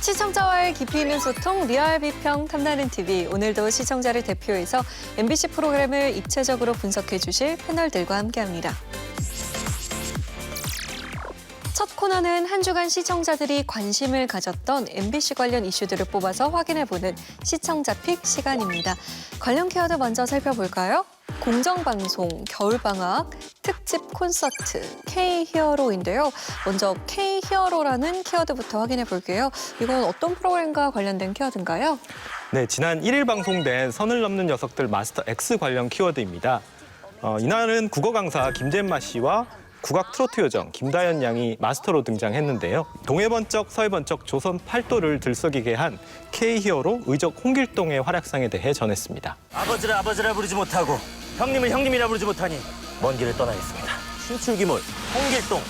시청자와의 깊이 있는 소통, 리얼 비평 탐나는 TV. 오늘도 시청자를 대표해서 MBC 프로그램을 입체적으로 분석해 주실 패널들과 함께합니다. 첫 코너는 한 주간 시청자들이 관심을 가졌던 MBC 관련 이슈들을 뽑아서 확인해보는 시청자 픽 시간입니다. 관련 키워드 먼저 살펴볼까요? 공정방송, 겨울방학, 특집 콘서트, K-히어로인데요. 먼저 K-히어로라는 키워드부터 확인해 볼게요. 이건 어떤 프로그램과 관련된 키워드인가요? 네, 지난 1일 방송된 선을 넘는 녀석들 마스터 X 관련 키워드입니다. 이날은 국어 강사 김잼마 씨와 국악 트로트 요정 김다연 양이 마스터로 등장했는데요. 동해번쩍 서해번쩍 조선 팔도를 들썩이게 한 K-히어로 의적 홍길동의 활약상에 대해 전했습니다. 아버지를 아버지라 부르지 못하고 형님을 형님이라 부르지 못하니 먼 길을 떠나겠습니다. 신출귀몰 홍길동.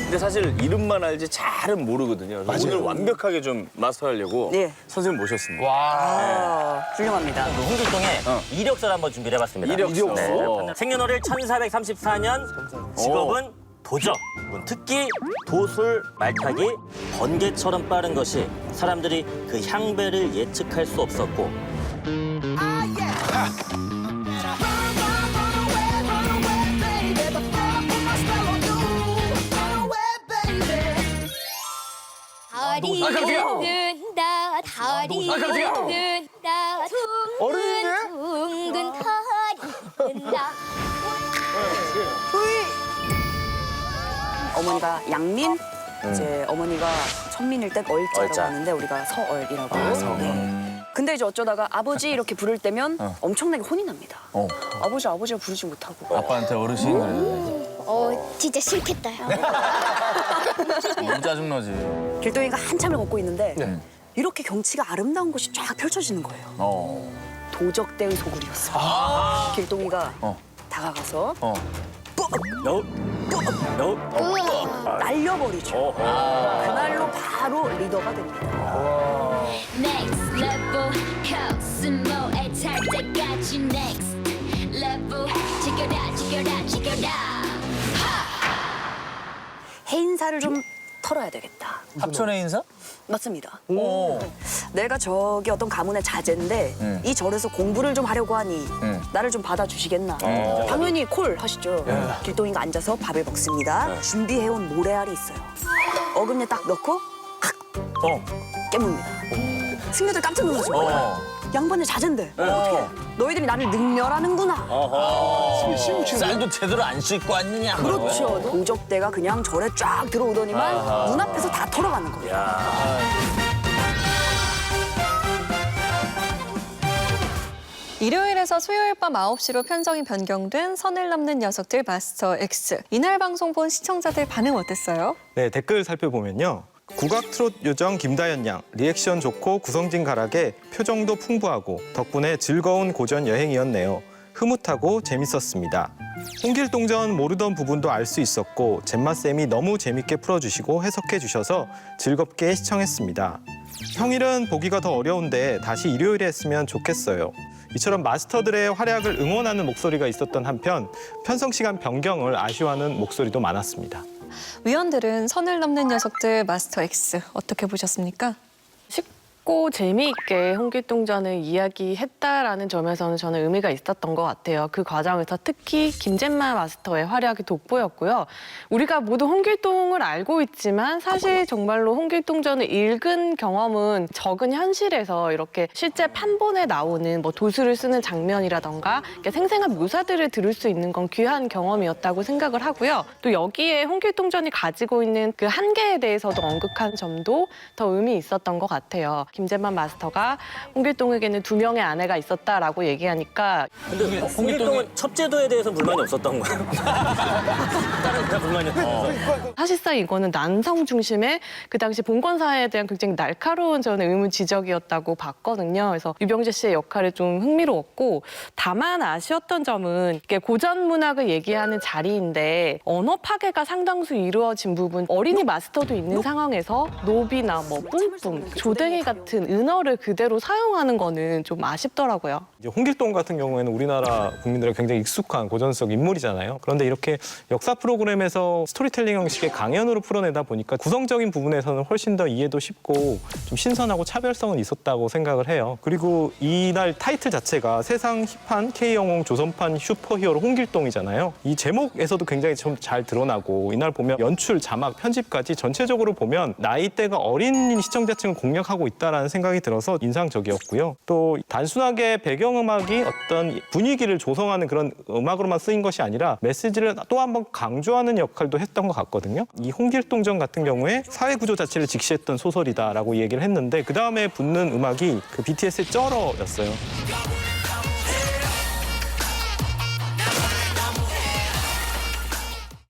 근데 사실 이름만 알지 잘은 모르거든요. 그래서 오늘 완벽하게 좀 마스터하려고 선생님 모셨습니다. 훌륭합니다. 그 홍길동의 이력서를 한번 준비를 해봤습니다. 이력서? 네. 생년월일 1434년, 직업은 도적, 특기 도술, 말타기, 번개처럼 빠른 것이 사람들이 그 향배를 예측할 수 없었고 다리 든다 다리 든다 둥근 다리 든다. 어머니가 양민, 이제 어머니가 천민일 땐 얼자라고 얼자. 하는데 우리가 서얼이라고 해서. 근데 이제 어쩌다가 아버지 이렇게 부를 때면 엄청나게 혼이 납니다. 아버지가 부르지 못하고. 아빠한테 어르신 그래. 진짜 싫겠다요. 너무 짜증나지. 길동이가 한참을 걷고 있는데 이렇게 경치가 아름다운 곳이 쫙 펼쳐지는 거예요. 도적대의 소굴이었어요. 길동이가 다가가서 날려버리죠. 그날로 바로 리더가 됩니다. Next level, 코스모 애탈 때까지 next level. 지겨라. 해인사를 좀 털어야 되겠다. 합천의 인사? 맞습니다. 내가 저기 어떤 가문의 자제인데 이 절에서 공부를 좀 하려고 하니 나를 좀 받아주시겠나. 당연히 콜 하시죠. 길동이가 앉아서 밥을 먹습니다. 준비해온 모래알이 있어요. 어금니에 딱 넣고 깨뭅니다. 승려들 깜짝 놀라죠. 양반의 자제인데 어떻게 너희들이 나를 능멸하는구나. 쌀도 제대로 안 씻고 왔느냐. 그렇죠. 도적대가 그냥 절에 쫙 들어오더니만 눈앞에서 다 털어가는 거예요. 일요일에서 수요일 밤 9시로 편성이 변경된 선을 넘는 녀석들 마스터 X. 이날 방송 본 시청자들 반응 어땠어요? 네, 댓글 살펴보면요. 국악 트롯 요정 김다연 양, 리액션 좋고 구성진 가락에 표정도 풍부하고 덕분에 즐거운 고전 여행이었네요. 흐뭇하고 재밌었습니다. 홍길동전 모르던 부분도 알 수 있었고 잼마쌤이 너무 재밌게 풀어주시고 해석해 주셔서 즐겁게 시청했습니다. 평일은 보기가 더 어려운데 다시 일요일에 했으면 좋겠어요. 이처럼 마스터들의 활약을 응원하는 목소리가 있었던 한편 편성 시간 변경을 아쉬워하는 목소리도 많았습니다. 위원들은 선을 넘는 녀석들 마스터 X 어떻게 보셨습니까? 쉽고 재미있게 홍길동전을 이야기했다라는 점에서는 저는 의미가 있었던 것 같아요. 그 과정에서 특히 김잼마 마스터의 활약이 돋보였고요. 우리가 모두 홍길동을 알고 있지만 사실 정말로 홍길동전을 읽은 경험은 적은 현실에서 이렇게 실제 판본에 나오는 뭐 도수를 쓰는 장면이라던가 이렇게 생생한 묘사들을 들을 수 있는 건 귀한 경험이었다고 생각을 하고요. 또 여기에 홍길동전이 가지고 있는 그 한계에 대해서도 언급한 점도 더 의미 있었던 것 같아요. 김잼마 마스터가 홍길동에게는 2명의 아내가 있었다라고 얘기하니까 근데 홍길동은 첩제도에 대해서 불만이 없었던 거예요. 다른 다 불만이었던 사실상 이거는 난성 중심의 그 당시 봉건사에 대한 굉장히 날카로운 저는 의문 지적이었다고 봤거든요. 그래서 유병재 씨의 역할이 좀 흥미로웠고 다만 아쉬웠던 점은 이게 고전 문학을 얘기하는 자리인데 언어 파괴가 상당수 이루어진 부분 어린이 마스터도 있는 상황에서 노비나 뭐 뿡뿡, 조댕이 같은 같은 은어를 그대로 사용하는 거는 좀 아쉽더라고요. 이제 홍길동 같은 경우에는 우리나라 국민들에게 굉장히 익숙한 고전 속 인물이잖아요. 그런데 이렇게 역사 프로그램에서 스토리텔링 형식의 강연으로 풀어내다 보니까 구성적인 부분에서는 훨씬 더 이해도 쉽고 좀 신선하고 차별성은 있었다고 생각을 해요. 그리고 이날 타이틀 자체가 세상 힙한 K영웅 조선판 슈퍼히어로 홍길동이잖아요. 이 제목에서도 굉장히 좀 잘 드러나고 이날 보면 연출, 자막, 편집까지 전체적으로 보면 나이대가 어린 시청자층을 공략하고 있다는 생각이 들어서 인상적이었고요. 또 단순하게 배경음악이 어떤 분위기를 조성하는 그런 음악으로만 쓰인 것이 아니라 메시지를 또 한 번 강조하는 역할도 했던 것 같거든요. 이 홍길동전 같은 경우에 사회구조 자체를 직시했던 소설이다라고 얘기를 했는데 그 다음에 붙는 음악이 그 BTS의 쩔어였어요.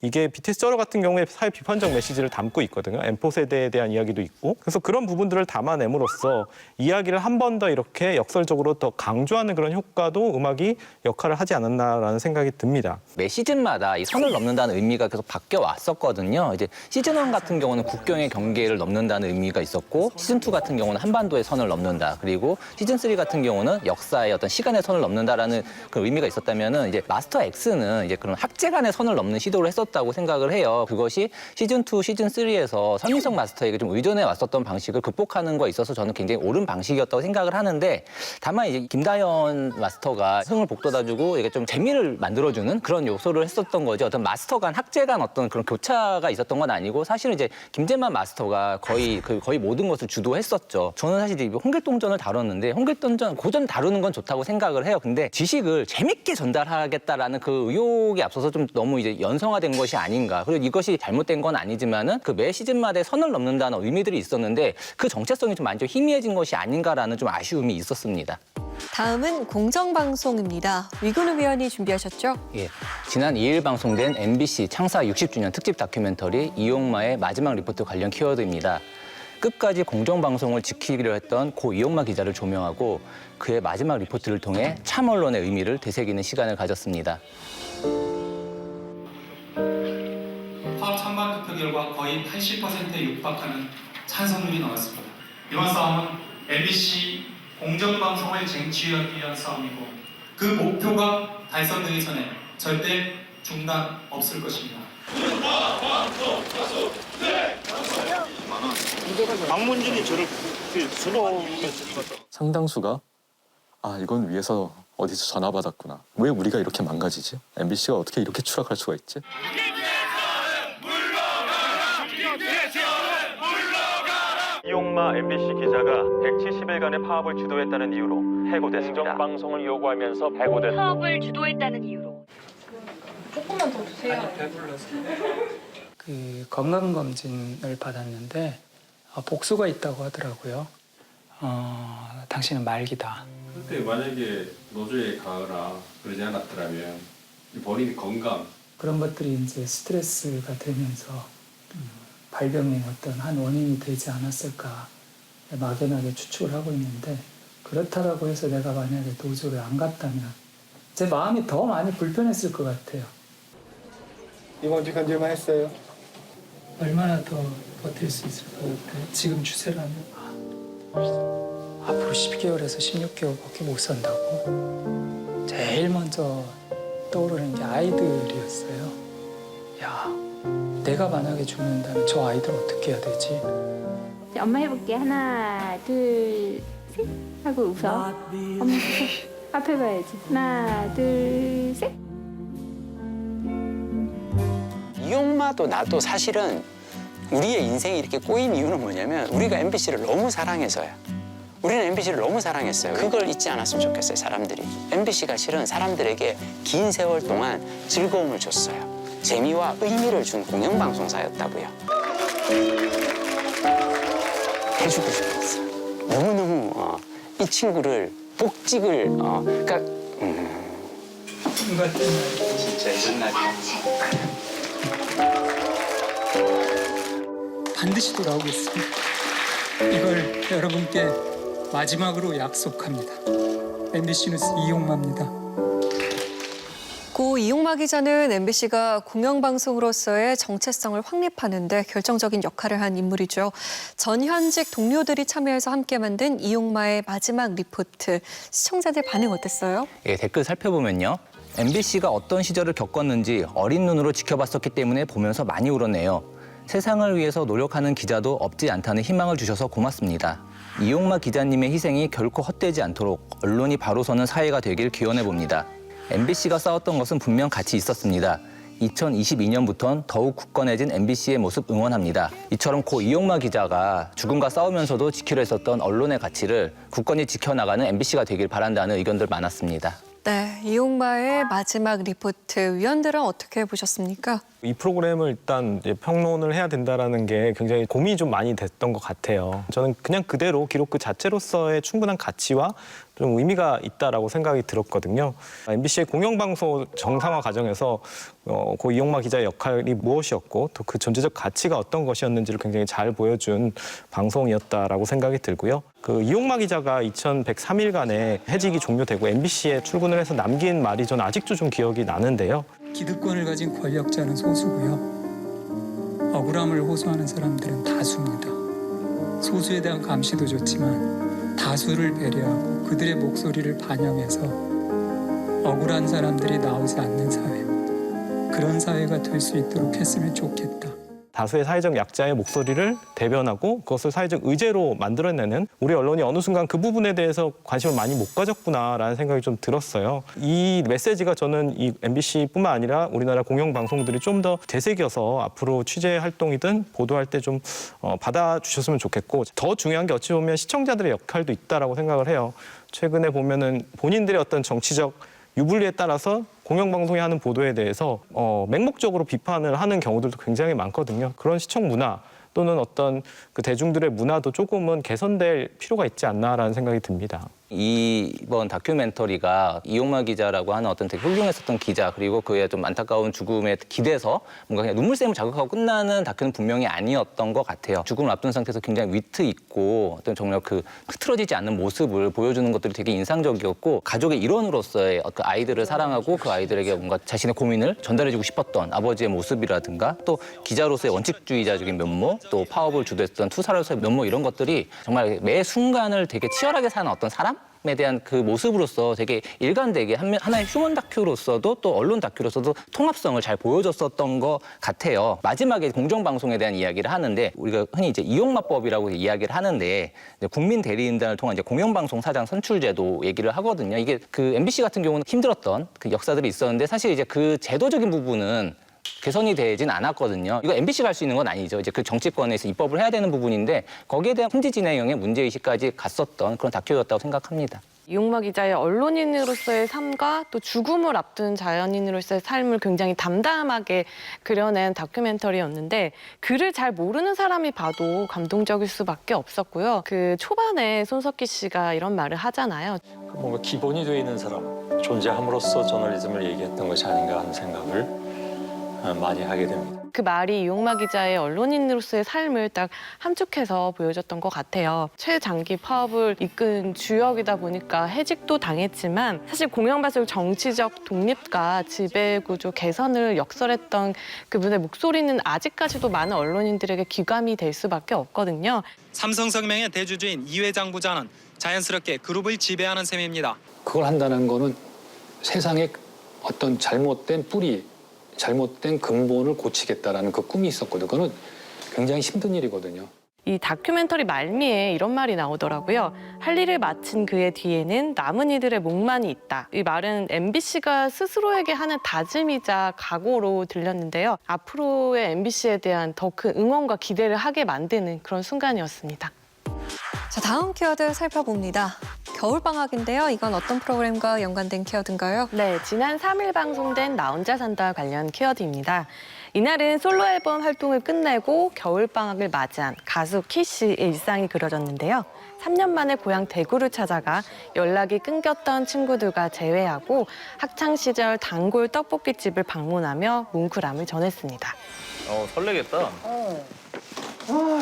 이게 BTS 쩔어 같은 경우에 사회 비판적 메시지를 담고 있거든요. M4 세대에 대한 이야기도 있고. 그래서 그런 부분들을 담아냄으로써 이야기를 한 번 더 이렇게 역설적으로 더 강조하는 그런 효과도 음악이 역할을 하지 않았나라는 생각이 듭니다. 매 시즌마다 이 선을 넘는다는 의미가 계속 바뀌어 왔었거든요. 이제 시즌 1 같은 경우는 국경의 경계를 넘는다는 의미가 있었고 시즌 2 같은 경우는 한반도의 선을 넘는다. 그리고 시즌 3 같은 경우는 역사의 어떤 시간의 선을 넘는다라는 그 의미가 있었다면은 이제 마스터 X는 이제 그런 학제간의 선을 넘는 시도를 했었다고 생각을 해요. 그것이 시즌 2, 시즌 3에서 선민석 마스터에게 좀 의존해 왔었던 방식을 극복하는 거에 있어서 저는 굉장히 옳은 방식이었다고 생각을 하는데 다만 이제 김다현 마스터가 흥을 북돋아주고 이게 좀 재미를 만들어주는 그런 요소를 했었던 거죠. 어떤 마스터 간 학제 간 어떤 그런 교차가 있었던 건 아니고 사실은 이제 김재만 마스터가 거의 모든 것을 주도했었죠. 저는 사실 이제 홍길동전을 다뤘는데 홍길동전 고전 다루는 건 좋다고 생각을 해요. 근데 지식을 재밌게 전달하겠다라는 그 의욕에 앞서서 좀 너무 이제 연성화된 것이 아닌가. 그리고 이것이 잘못된 건 아니지만은 그 매 시즌마다 선을 넘는다는 의미들이 있었는데 그 정체성이 좀 많이 좀 희미해진 것이 아닌가라는 좀 아쉬움이 있었습니다. 다음은 공정방송입니다. 위근우 위원이 준비하셨죠? 예, 지난 2일 방송된 MBC 창사 60주년 특집 다큐멘터리 이용마의 마지막 리포트 관련 키워드입니다. 끝까지 공정방송을 지키기로 했던 고 이용마 기자를 조명하고 그의 마지막 리포트를 통해 참 언론의 의미를 되새기는 시간을 가졌습니다. 화합 찬반 투표 결과 거의 80%에 육박하는 찬성률이 나왔습니다. 이번 싸움은 MBC 공정방송을 쟁취하기 위한 싸움이고 그 목표가 달성되기 전에 절대 중단 없을 것입니다. 박문진이 저를 서로 상당수가 이건 위에서 어디서 전화 받았구나. 왜 우리가 이렇게 망가지지? MBC가 어떻게 이렇게 추락할 수가 있지? 이용마 MBC 기자가 170일간의 파업을 주도했다는 이유로 해고됐습니다. 공정방송을 요구하면서 해고된 파업을 주도했다는 이유로. 조금만 더 주세요. 그 건강검진을 받았는데 복수가 있다고 하더라고요. 당신은 말기다. 그때 만약에 노조에 가거나 그러지 않았더라면 본인의 건강 그런 것들이 이제 스트레스가 되면서 발병의 어떤 한 원인이 되지 않았을까 막연하게 추측을 하고 있는데 그렇다라고 해서 내가 만약에 노조를 안 갔다면 제 마음이 더 많이 불편했을 것 같아요. 이번 주 견딜만 했어요. 얼마나 더 버틸 수 있을 것 같아요? 지금 추세라면 앞으로 10개월에서 16개월밖에 못 산다고? 제일 먼저 떠오르는 게 아이들이었어요. 야, 내가 만약에 죽는다면 저 아이들 어떻게 해야 되지? 엄마 해볼게. 하나, 둘, 셋 하고 웃어. 엄마 앞에 봐야지. 하나, 둘, 셋. 이용마도 나도 사실은 우리의 인생이 이렇게 꼬인 이유는 뭐냐면 우리가 MBC를 너무 사랑해서야. 우리는 MBC를 너무 사랑했어요. 그걸 잊지 않았으면 좋겠어요, 사람들이. MBC가 실은 사람들에게 긴 세월 동안 즐거움을 줬어요. 재미와 의미를 준 공영방송사였다고요. 해주고 싶었어요. 너무너무 이 친구를 복직을 그러니까 같은 날 진짜 옛날이야. 반드시 돌아오겠습니다. 이걸 여러분께 마지막으로 약속합니다. MBC 뉴스 이용마입니다. 고 이용마 기자는 MBC가 공영방송으로서의 정체성을 확립하는 데 결정적인 역할을 한 인물이죠. 전현직 동료들이 참여해서 함께 만든 이용마의 마지막 리포트. 시청자들 반응 어땠어요? 예, 댓글 살펴보면요. MBC가 어떤 시절을 겪었는지 어린 눈으로 지켜봤었기 때문에 보면서 많이 울었네요. 세상을 위해서 노력하는 기자도 없지 않다는 희망을 주셔서 고맙습니다. 이용마 기자님의 희생이 결코 헛되지 않도록 언론이 바로 서는 사회가 되길 기원해 봅니다. MBC가 싸웠던 것은 분명 가치 있었습니다. 2022년부터는 더욱 굳건해진 MBC의 모습 응원합니다. 이처럼 고 이용마 기자가 죽음과 싸우면서도 지키려 했었던 언론의 가치를 굳건히 지켜나가는 MBC가 되길 바란다는 의견들 많았습니다. 네, 이용마의 마지막 리포트. 위원들은 어떻게 보셨습니까? 이 프로그램을 일단 이제 평론을 해야 된다라는 게 굉장히 고민이 좀 많이 됐던 것 같아요. 저는 그냥 그대로 기록 그 자체로서의 충분한 가치와 좀 의미가 있다라고 생각이 들었거든요. MBC의 공영방송 정상화 과정에서 고 이용마 기자의 역할이 무엇이었고 또 그 존재적 가치가 어떤 것이었는지를 굉장히 잘 보여준 방송이었다라고 생각이 들고요. 그 이용마 기자가 2103일간의 해직이 종료되고 MBC에 출근을 해서 남긴 말이 저는 아직도 좀 기억이 나는데요. 기득권을 가진 권력자는 소수고요. 억울함을 호소하는 사람들은 다수입니다. 소수에 대한 감시도 좋지만 다수를 배려하고 그들의 목소리를 반영해서 억울한 사람들이 나오지 않는 사회, 그런 사회가 될 수 있도록 했으면 좋겠다. 다수의 사회적 약자의 목소리를 대변하고 그것을 사회적 의제로 만들어내는 우리 언론이 어느 순간 그 부분에 대해서 관심을 많이 못 가졌구나라는 생각이 좀 들었어요. 이 메시지가 저는 이 MBC뿐만 아니라 우리나라 공영방송들이 좀 더 되새겨서 앞으로 취재 활동이든 보도할 때 좀 받아주셨으면 좋겠고 더 중요한 게 어찌 보면 시청자들의 역할도 있다라고 생각을 해요. 최근에 보면은 본인들의 어떤 정치적 유불리에 따라서 공영방송이 하는 보도에 대해서 맹목적으로 비판을 하는 경우들도 굉장히 많거든요. 그런 시청 문화 또는 어떤 그 대중들의 문화도 조금은 개선될 필요가 있지 않나라는 생각이 듭니다. 이번 다큐멘터리가 이용마 기자라고 하는 어떤 되게 훌륭했었던 기자 그리고 그의 좀 안타까운 죽음에 기대서 뭔가 그냥 눈물샘을 자극하고 끝나는 다큐는 분명히 아니었던 것 같아요. 죽음을 앞둔 상태에서 굉장히 위트 있고 어떤 정말 그 흐트러지지 않는 모습을 보여주는 것들이 되게 인상적이었고 가족의 일원으로서의 그 아이들을 사랑하고 그 아이들에게 뭔가 자신의 고민을 전달해주고 싶었던 아버지의 모습이라든가 또 기자로서의 원칙주의자적인 면모 또 파업을 주도했던 투사로서의 면모 이런 것들이 정말 매 순간을 되게 치열하게 사는 어떤 사람에 대한 그 모습으로서 되게 일관되게 하나의 휴먼 다큐로서도 또 언론 다큐로서도 통합성을 잘 보여줬었던 것 같아요. 마지막에 공정방송에 대한 이야기를 하는데 우리가 흔히 이제 이용마법이라고 이야기를 하는데 이제 국민 대리인단을 통한 이제 공영방송 사장 선출제도 얘기를 하거든요. 이게 그 MBC 같은 경우는 힘들었던 그 역사들이 있었는데 사실 이제 그 제도적인 부분은 개선이 되진 않았거든요. 이거 MBC가 할 수 있는 건 아니죠. 이제 그 정치권에서 입법을 해야 되는 부분인데 거기에 대한 품질 진행형의 문제의식까지 갔었던 그런 다큐였다고 생각합니다. 이용마 기자의 언론인으로서의 삶과 또 죽음을 앞둔 자연인으로서의 삶을 굉장히 담담하게 그려낸 다큐멘터리였는데 글을 잘 모르는 사람이 봐도 감동적일 수밖에 없었고요. 그 초반에 손석희 씨가 이런 말을 하잖아요. 뭔가 기본이 돼 있는 사람, 존재함으로써 저널리즘을 얘기했던 것이 아닌가 하는 생각을 많이 하게 됩니다. 그 말이 이용마 기자의 언론인으로서의 삶을 딱 함축해서 보여줬던 것 같아요. 최장기 파업을 이끈 주역이다 보니까 해직도 당했지만 사실 공영방송 정치적 독립과 지배구조 개선을 역설했던 그분의 목소리는 아직까지도 많은 언론인들에게 귀감이 될 수밖에 없거든요. 삼성생명의 대주주인 이 회장 부자는 자연스럽게 그룹을 지배하는 셈입니다. 그걸 한다는 거는 세상에 어떤 잘못된 뿌리, 잘못된 근본을 고치겠다라는 그 꿈이 있었거든요. 그거는 굉장히 힘든 일이거든요. 이 다큐멘터리 말미에 이런 말이 나오더라고요. 할 일을 마친 그의 뒤에는 남은 이들의 목만이 있다. 이 말은 MBC가 스스로에게 하는 다짐이자 각오로 들렸는데요. 앞으로의 MBC에 대한 더 큰 응원과 기대를 하게 만드는 그런 순간이었습니다. 자, 다음 키워드 살펴봅니다. 겨울방학인데요. 이건 어떤 프로그램과 연관된 키워드인가요? 네, 지난 3일 방송된 나 혼자 산다 관련 키워드입니다. 이날은 솔로 앨범 활동을 끝내고 겨울방학을 맞이한 가수 키 씨의 일상이 그려졌는데요. 3년 만에 고향 대구를 찾아가 연락이 끊겼던 친구들과 재회하고 학창시절 단골 떡볶이집을 방문하며 뭉클함을 전했습니다. 설레겠다.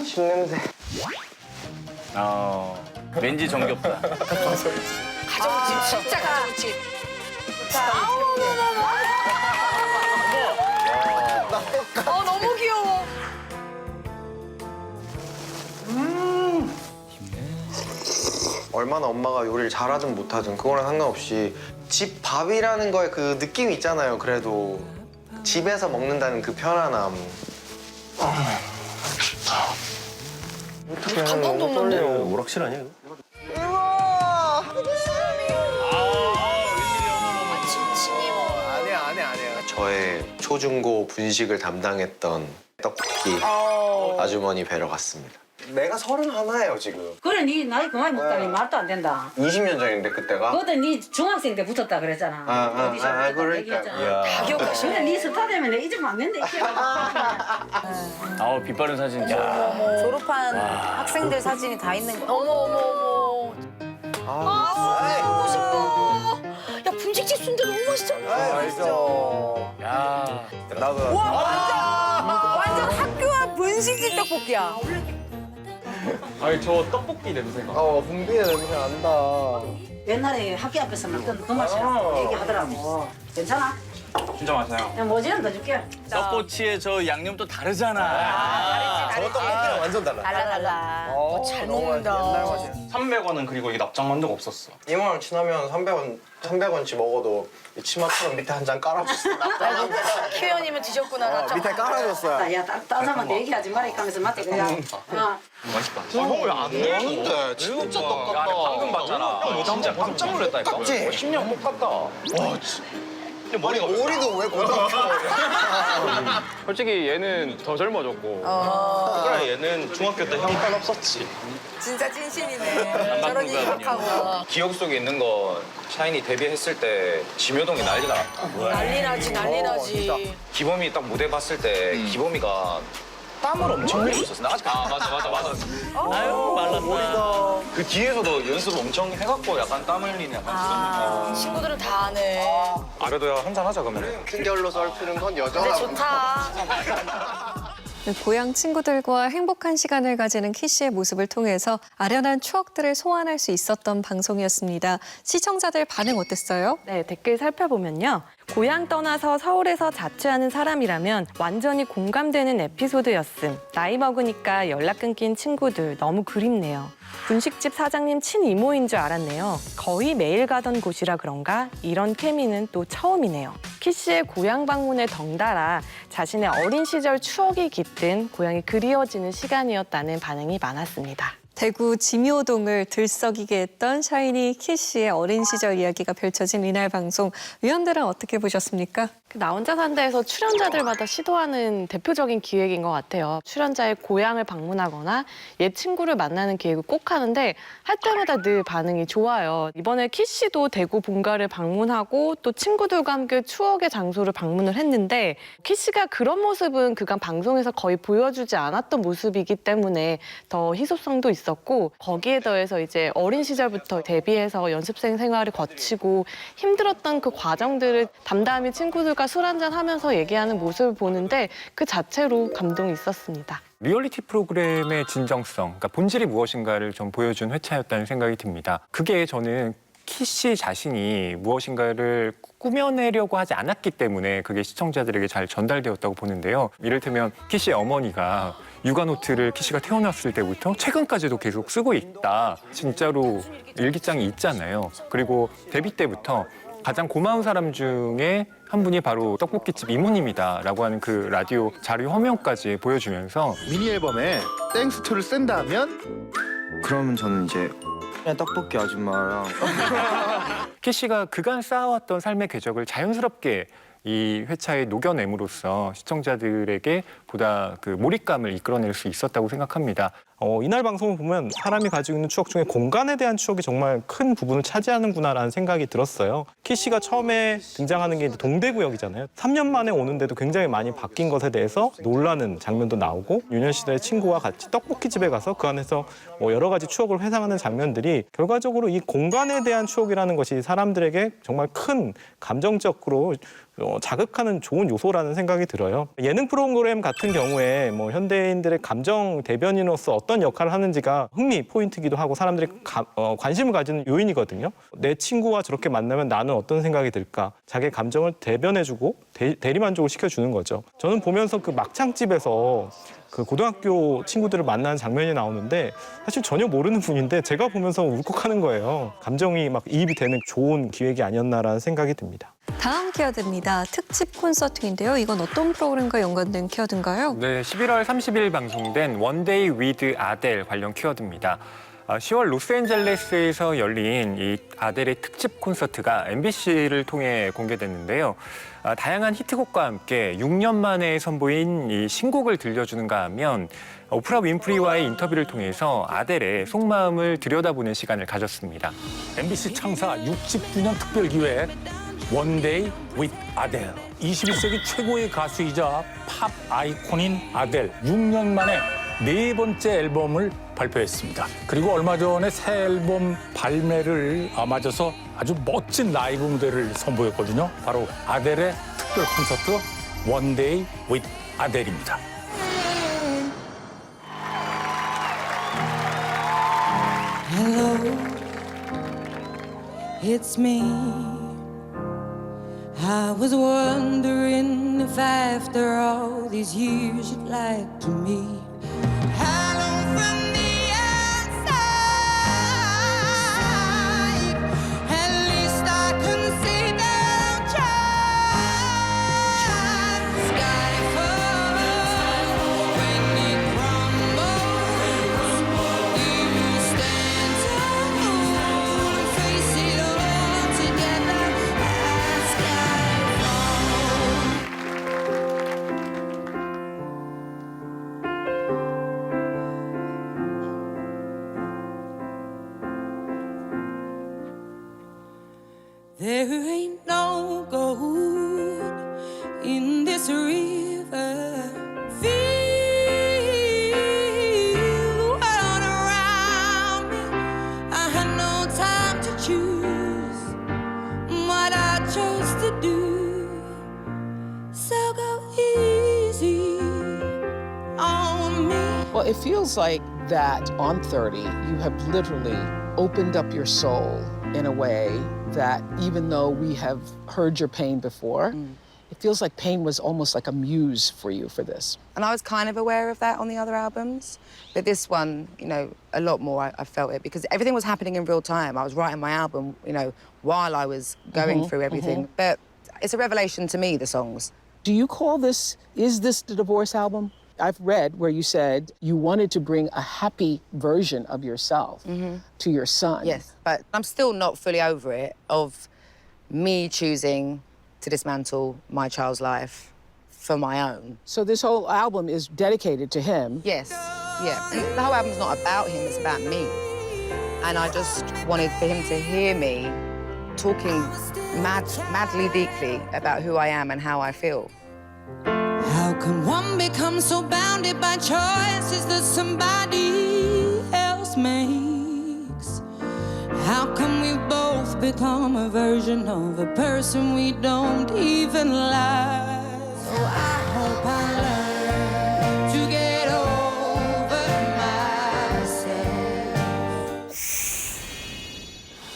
집 냄새. 왠지 정겹다. 가정집, 진짜 가정집. 너무 귀여워. 얼마나 엄마가 요리를 잘하든 못하든 그거랑 상관없이 집 밥이라는 거에 그 느낌이 있잖아요. 그래도 집에서 먹는다는 그 편안함. 감동도 없는데? 오락실 아니야? 아니야. 저의 초중고 분식을 담당했던 떡볶이 아주머니 뵈러 갔습니다. 내가 31예요 지금. 그래, 네 나이 그만 먹다니 말도 안 된다. 20년 전인데 그때가. 그때 네 중학생 때 붙었다 그랬잖아. 어디서 붙었다 그러니까. 얘기했잖아. 다 기억하시네. 근데 네 스타 되면 내 잊으면 안 된다. 아우 빛바른 사진. 졸업한 학생들 사진이 다 있는 거. 어머. 보고 싶어. 야, 분식집 순대 너무 맛있잖아. 알죠. 야 나도. 완전 학교와 분식집 떡볶이야. 아니 저 떡볶이 냄새가. 분비의 냄새 난다. 옛날에 학교 앞에서 먹던 그 맛이라고 얘기하더라고. 괜찮아? 진짜 맛있어요. 야, 뭐지는 더 줄게. 떡꼬치의 저 양념도 다르잖아. 저 떡볶이랑 완전 달라. 달라. 잘 먹는다. 옛날 맛이야. 300원은 그리고 이게 납작 만적 없었어. 이모랑 친하면 300원치 먹어도 이 치마처럼 밑에 한 장 깔아줬어. 큐현이면 드셨구나. 밑에 깔아줬어요. 야, 따사만 얘기하지 말아. 가면서 맞대 그냥. 맛있다. 형 왜 안 늙었는데? 진짜 똑같다. 야, 방금 봤잖아. 형 진짜 깜짝 놀랐다니까. 똑같지? 10년 똑같다. 와, 머리가 머리도 왜 고등학교 솔직히 얘는 더 젊어졌고 그래 얘는 중학교 때 형편없었지. 진짜 찐신이네. 저런 얘기 막 하고. 기억 속에 있는 거 샤이니 데뷔했을 때 짐효동이 난리가 났다. 난리 나지. 기범이 딱 무대 봤을 때 기범이가 땀을 엄청 흘리고 있었어. 나 아직 맞아. 아유 말랐다. 그 뒤에서도 연습 엄청 해갖고 약간 땀 흘리는 약간 친구들은 다 아네. 그래도 한잔 하자 그러면. 큰 결로 썰피는 건 여전하고. 근데 좋다. 고향 친구들과 행복한 시간을 가지는 키씨의 모습을 통해서 아련한 추억들을 소환할 수 있었던 방송이었습니다. 시청자들 반응 어땠어요? 네, 댓글 살펴보면요. 고향 떠나서 서울에서 자취하는 사람이라면 완전히 공감되는 에피소드였음. 나이 먹으니까 연락 끊긴 친구들 너무 그립네요. 분식집 사장님 친이모인 줄 알았네요. 거의 매일 가던 곳이라 그런가 이런 케미는 또 처음이네요. 키씨의 고향 방문에 덩달아 자신의 어린 시절 추억이 깃든 고향이 그리워지는 시간이었다는 반응이 많았습니다. 대구 지묘동을 들썩이게 했던 샤이니 키씨의 어린 시절 이야기가 펼쳐진 이날 방송. 위원들은 어떻게 보셨습니까? 나 혼자 산다에서 출연자들마다 시도하는 대표적인 기획인 것 같아요. 출연자의 고향을 방문하거나 옛 친구를 만나는 기획을 꼭 하는데 할 때마다 늘 반응이 좋아요. 이번에 키씨도 대구 본가를 방문하고 또 친구들과 함께 추억의 장소를 방문을 했는데 키씨가 그런 모습은 그간 방송에서 거의 보여주지 않았던 모습이기 때문에 더 희소성도 있었고 거기에 더해서 이제 어린 시절부터 데뷔해서 연습생 생활을 거치고 힘들었던 그 과정들을 담담히 친구들과 술 한잔 하면서 얘기하는 모습을 보는데 그 자체로 감동이 있었습니다. 리얼리티 프로그램의 진정성, 그러니까 본질이 무엇인가를 좀 보여준 회차였다는 생각이 듭니다. 그게 저는 키씨 자신이 무엇인가를 꾸며내려고 하지 않았기 때문에 그게 시청자들에게 잘 전달되었다고 보는데요. 이를테면 키씨의 어머니가 육아 노트를 키씨가 태어났을 때부터 최근까지도 계속 쓰고 있다. 진짜로 일기장이 있잖아요. 그리고 데뷔 때부터 가장 고마운 사람 중에 한 분이 바로 떡볶이집 이모님이다라고 하는 그 라디오 자료 화면까지 보여주면서 미니 앨범에 땡스투를 쓴다 하면 그러면 저는 이제 그냥 떡볶이 아줌마랑 키씨가 그간 쌓아왔던 삶의 궤적을 자연스럽게 이 회차에 녹여냄으로써 시청자들에게 보다 그 몰입감을 이끌어낼 수 있었다고 생각합니다. 이날 방송을 보면 사람이 가지고 있는 추억 중에 공간에 대한 추억이 정말 큰 부분을 차지하는구나라는 생각이 들었어요. 키씨가 처음에 등장하는 게 이제 동대구역이잖아요. 3년 만에 오는데도 굉장히 많이 바뀐 것에 대해서 놀라는 장면도 나오고 유년 시절의 친구와 같이 떡볶이집에 가서 그 안에서 뭐 여러 가지 추억을 회상하는 장면들이 결과적으로 이 공간에 대한 추억이라는 것이 사람들에게 정말 큰 감정적으로 자극하는 좋은 요소라는 생각이 들어요. 예능 프로그램 같은 경우에 뭐 현대인들의 감정 대변인으로서 어떤 역할을 하는지가 흥미 포인트이기도 하고 사람들이 관심을 가지는 요인이거든요. 내 친구와 저렇게 만나면 나는 어떤 생각이 들까? 자기의 감정을 대변해주고 대리만족을 시켜주는 거죠. 저는 보면서 그 막창집에서 그 고등학교 친구들을 만나는 장면이 나오는데 사실 전혀 모르는 분인데 제가 보면서 울컥하는 거예요. 감정이 막 이입이 되는 좋은 기획이 아니었나라는 생각이 듭니다. 다음 키워드입니다. 특집 콘서트인데요. 이건 어떤 프로그램과 연관된 키워드인가요? 네, 11월 30일 방송된 원데이 위드 아델 관련 키워드입니다. 10월 로스앤젤레스에서 열린 이 아델의 특집 콘서트가 MBC를 통해 공개됐는데요. 다양한 히트곡과 함께 6년 만에 선보인 이 신곡을 들려주는가 하면 오프라 윈프리와의 인터뷰를 통해서 아델의 속마음을 들여다보는 시간을 가졌습니다. MBC 창사 60주년 특별기획 원데이 with 아델. 21세기 최고의 가수이자 팝 아이콘인 아델 6년 만에 4번째 앨범을 발표했습니다. 그리고 얼마 전에 새 앨범 발매를 맞아서 아주 멋진 라이브 무대를 선보였거든요. 바로 아델의 특별 콘서트 원데이 with 아델입니다. Hello, it's me. I was wondering if after all these years you'd like to meet. Hello from the outside. At least I can see the child. Sky falls when it crumbles. You stand tall and face it all together. As sky There ain't no gold in this river. Feel the world around me. I had no time to choose what I chose to do. So go easy on me. Well, it feels like that on 30, you have literally opened up your soul in a way that even though we have heard your pain before, it feels like pain was almost like a muse for you for this. And I was kind of aware of that on the other albums. But this one, you know, a lot more I felt it because everything was happening in real time. I was writing my album, you know, while I was going through everything. But it's a revelation to me, the songs. Do you call this, is this the divorce album? I've read where you said you wanted to bring a happy version of yourself to your son. Yes, but I'm still not fully over it of me choosing to dismantle my child's life for my own. So this whole album is dedicated to him. Yes, yeah. And the whole album's not about him, it's about me. And I just wanted for him to hear me talking madly deeply about who I am and how I feel. How can one become so bounded by choices that somebody else makes? How can we both become a version of a person we don't even like? So I hope I learn to get over myself.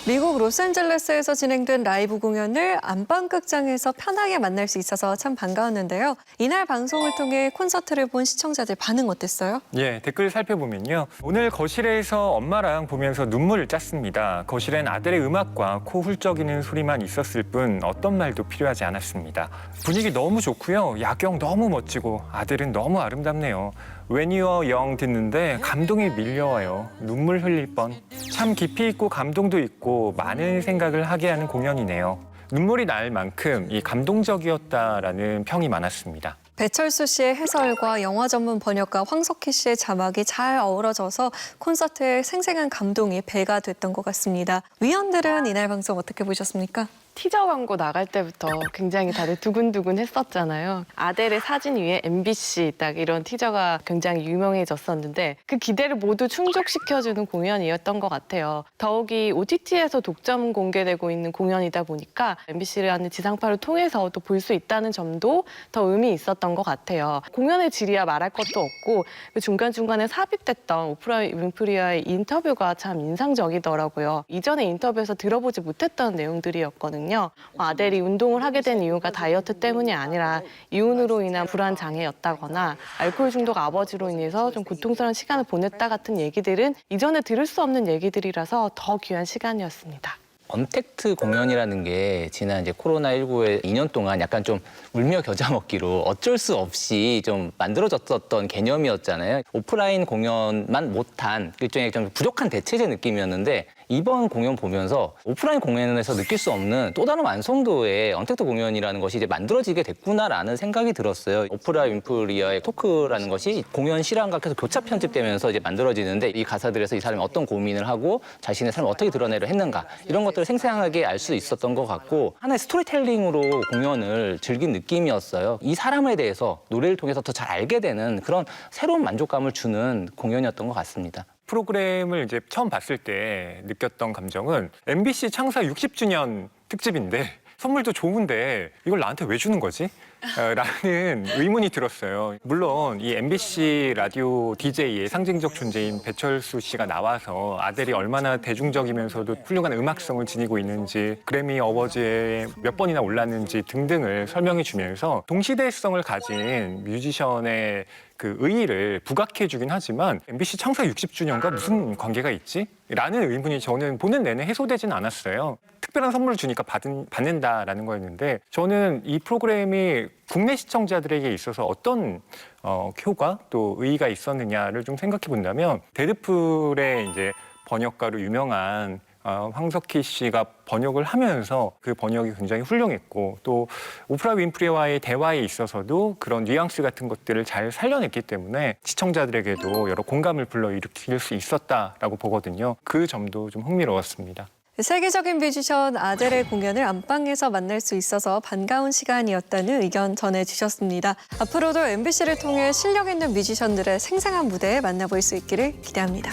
미국 로스앤젤레스에서 진행된 라이브 공연을 안방극장에서 편하게 만날 수 있어서 참 반가웠는데요. 이날 방송을 통해 콘서트를 본 시청자들 반응 어땠어요? 예, 댓글 살펴보면요. 오늘 거실에서 엄마랑 보면서 눈물을 짰습니다. 거실엔 아델의 음악과 코 훌쩍이는 소리만 있었을 뿐 어떤 말도 필요하지 않았습니다. 분위기 너무 좋고요. 야경 너무 멋지고 아델은 너무 아름답네요. When You Are Young 듣는데 감동이 밀려와요. 눈물 흘릴 뻔. 참 깊이 있고 감동도 있고 많은 생각을 하게 하는 공연이네요. 눈물이 날 만큼 이 감동적이었다라는 평이 많았습니다. 배철수 씨의 해설과 영화 전문 번역가 황석희 씨의 자막이 잘 어우러져서 콘서트의 생생한 감동이 배가 됐던 것 같습니다. 위원들은 이날 방송 어떻게 보셨습니까? 티저 광고 나갈 때부터 굉장히 다들 두근두근 했었잖아요. 아델의 사진 위에 MBC 딱 이런 티저가 굉장히 유명해졌었는데 그 기대를 모두 충족시켜주는 공연이었던 것 같아요. 더욱이 OTT에서 독점 공개되고 있는 공연이다 보니까 MBC라는 지상파를 통해서 또 볼 수 있다는 점도 더 의미 있었던 것 같아요. 공연의 질이야 말할 것도 없고 그 중간중간에 삽입됐던 오프라 윈프리와의 인터뷰가 참 인상적이더라고요. 이전에 인터뷰에서 들어보지 못했던 내용들이었거든요. 아델이 운동을 하게 된 이유가 다이어트 때문이 아니라 이혼으로 인한 불안 장애였다거나 알코올 중독 아버지로 인해서 좀 고통스러운 시간을 보냈다 같은 얘기들은 이전에 들을 수 없는 얘기들이라서 더 귀한 시간이었습니다. 언택트 공연이라는 게 지난 이제 코로나19에 2년 동안 약간 좀 울며 겨자 먹기로 어쩔 수 없이 좀 만들어졌었던 개념이었잖아요. 오프라인 공연만 못한 일종의 좀 부족한 대체제 느낌이었는데 이번 공연 보면서 오프라인 공연에서 느낄 수 없는 또 다른 완성도의 언택트 공연이라는 것이 이제 만들어지게 됐구나라는 생각이 들었어요. 오프라 윈프리와의 토크라는 것이 공연 실황과 계속 교차 편집되면서 이제 만들어지는데 이 가사들에서 이 사람이 어떤 고민을 하고 자신의 삶을 어떻게 드러내려 했는가 이런 것들을 생생하게 알 수 있었던 것 같고 하나의 스토리텔링으로 공연을 즐긴 느낌이었어요. 이 사람에 대해서 노래를 통해서 더 잘 알게 되는 그런 새로운 만족감을 주는 공연이었던 것 같습니다. 프로그램을 이제 처음 봤을 때 느꼈던 감정은 MBC 창사 60주년 특집인데 선물도 좋은데 이걸 나한테 왜 주는 거지? 라는 의문이 들었어요. 물론 이 MBC 라디오 DJ의 상징적 존재인 배철수 씨가 나와서 아델이 얼마나 대중적이면서도 훌륭한 음악성을 지니고 있는지 그래미 어워즈에 몇 번이나 올랐는지 등등을 설명해 주면서 동시대성을 가진 뮤지션의 그 의의를 부각해 주긴 하지만 MBC 창사 60주년과 무슨 관계가 있지? 라는 의문이 저는 보는 내내 해소되진 않았어요. 특별한 선물을 주니까 받는다라는 거였는데 저는 이 프로그램이 국내 시청자들에게 있어서 어떤 효과 또 의의가 있었느냐를 좀 생각해 본다면 데드풀의 이제 번역가로 유명한 황석희 씨가 번역을 하면서 그 번역이 굉장히 훌륭했고 또 오프라 윈프리와의 대화에 있어서도 그런 뉘앙스 같은 것들을 잘 살려냈기 때문에 시청자들에게도 여러 공감을 불러일으킬 수 있었다라고 보거든요. 그 점도 좀 흥미로웠습니다. 세계적인 뮤지션 아델의 공연을 안방에서 만날 수 있어서 반가운 시간이었다는 의견 전해주셨습니다. 앞으로도 MBC를 통해 실력 있는 뮤지션들의 생생한 무대 만나볼 수 있기를 기대합니다.